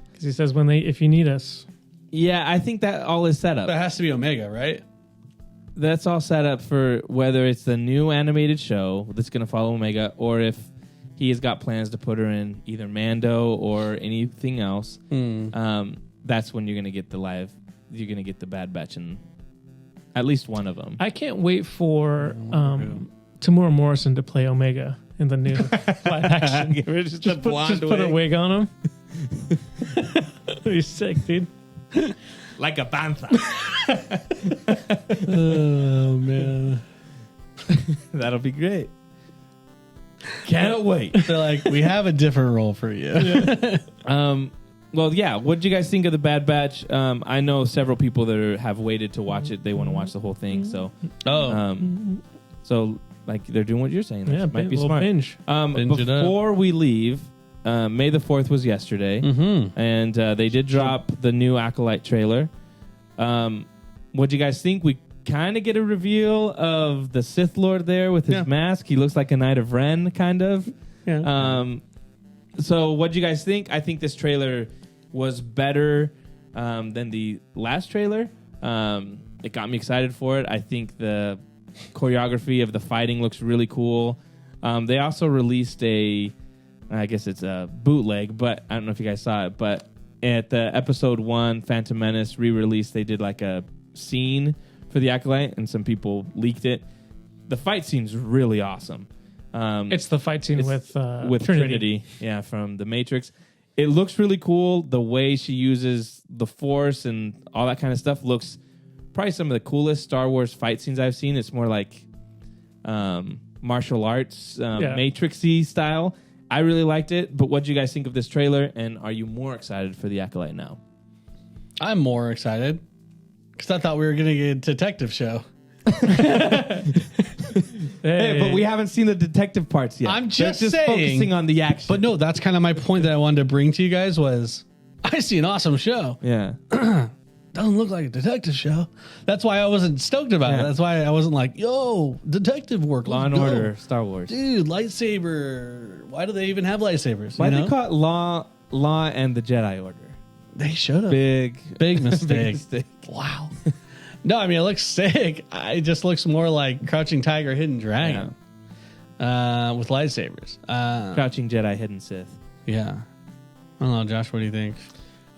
Because he says if you need us. Yeah, I think that all is set up. That has to be Omega, right? That's all set up for whether it's the new animated show that's going to follow Omega, or if he has got plans to put her in either Mando or anything else. That's when you're going to get you're going to get the Bad Batch in at least one of them. I can't wait for Tamura Morrison to play Omega in the new live action. just put a wig on him. He's sick, dude. Like a panther. Oh, man. That'll be great. Can't wait. They're like, we have a different role for you. Well, yeah. What did you guys think of the Bad Batch? I know several people that have waited to watch it. They want to watch the whole thing. So, so like they're doing what you're saying. That might be smart. Binge. Before we leave, May the 4th was yesterday, and they did drop the new Acolyte trailer. What do you guys think? We kind of get a reveal of the Sith Lord there with his mask. He looks like a Knight of Ren, kind of. Yeah. So what do you guys think? I think this trailer was better than the last trailer. It got me excited for it. I think the choreography of the fighting looks really cool. They also released I guess it's a bootleg, but I don't know if you guys saw it, but at the episode 1 Phantom Menace re-release, they did like a scene for the Acolyte, and some people leaked it. The fight scene's really awesome. It's the fight scene with Trinity, yeah, from the Matrix. It looks really cool. The way she uses the Force and all that kind of stuff looks probably some of the coolest Star Wars fight scenes I've seen. It's more like martial arts, Matrix-y style. I really liked it, but what do you guys think of this trailer, and are you more excited for the Acolyte now? I'm more excited because I thought we were going to get a detective show. Hey, but we haven't seen the detective parts yet. I'm just saying, focusing on the action. But no, that's kind of my point that I wanted to bring to you guys was I see an awesome show. Yeah. Doesn't look like a detective show. That's why I wasn't stoked about it. That's why I wasn't like, yo, detective work. Law and Order, Star Wars. Dude, lightsaber. Why do they even have lightsabers? Why do they call it Law and the Jedi Order? They should have. Big mistake. Big mistake. Wow. No, I mean, it looks sick. It just looks more like Crouching Tiger, Hidden Dragon with lightsabers. Crouching Jedi, Hidden Sith. Yeah. I don't know, Josh, what do you think?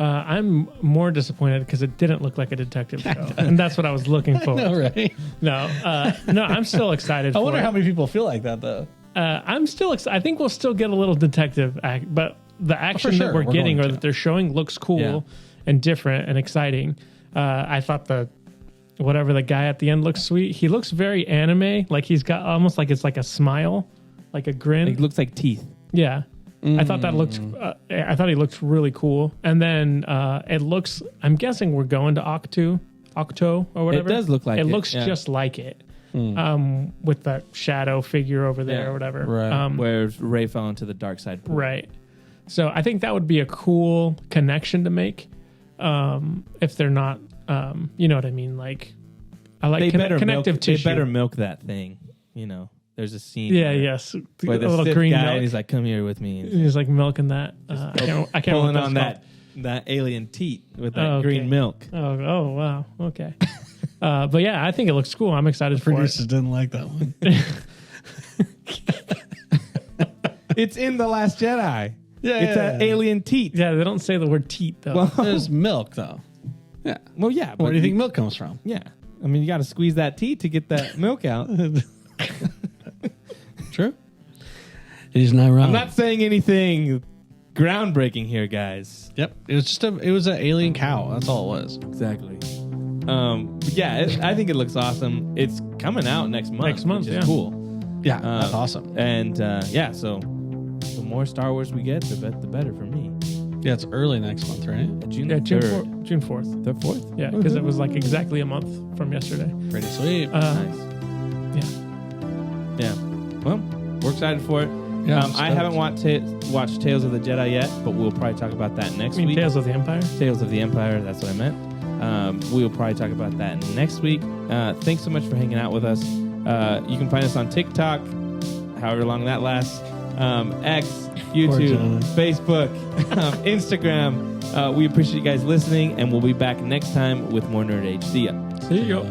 I'm more disappointed because it didn't look like a detective show, and that's what I was looking for. No, right? No, I'm still excited. I wonder how many people feel like that, though. I'm still excited. I think we'll still get a little detective act, but the action that we're getting or that they're showing looks cool and different and exciting. I thought the guy at the end looks sweet. He looks very anime, like he's got almost like it's like a smile, like a grin. It looks like teeth. Yeah. I thought that looked. I thought he looked really cool, and then it looks. I'm guessing we're going to Octo or whatever. It does look like it. It looks just like it, with that shadow figure over there or whatever. Right. Where Rey fell into the dark side pool. Right. So I think that would be a cool connection to make. If they're not, you know what I mean. Like, I like connective tissue. They better milk that thing. You know. There's a scene. Yeah, yes. Where the little Sith green guy, milk. and he's like, "Come here with me." And he's like milking that. I can't pulling on that alien teat with that green milk. Oh, wow. Okay. But yeah, I think it looks cool. I'm excited for it. Producers didn't like that one. It's in The Last Jedi. Yeah, it's an alien teat. Yeah, they don't say the word teat though. Well, there's milk though. Yeah. Well, yeah. Where do you think milk comes from? Yeah. I mean, you got to squeeze that teat to get that milk out. True. He's not wrong. I'm not saying anything groundbreaking here, guys. Yep. It was an alien cow. That's all it was. Exactly. But yeah, I think it looks awesome. It's coming out next month. Which is cool. Yeah, that's awesome. And so the more Star Wars we get, the better for me. Yeah, it's early next month, right? June 4th. June 4th? Yeah, because it was like exactly a month from yesterday. Pretty sweet. Nice. Yeah. Well, we're excited for it. Yeah, I haven't watched Tales of the Jedi yet, but we'll probably talk about that next week. Tales of the Empire? Tales of the Empire, that's what I meant. We'll probably talk about that next week. Thanks so much for hanging out with us. You can find us on TikTok, however long that lasts, X, YouTube, Facebook, Instagram. We appreciate you guys listening, and we'll be back next time with more Nerd Age. See ya. See ya.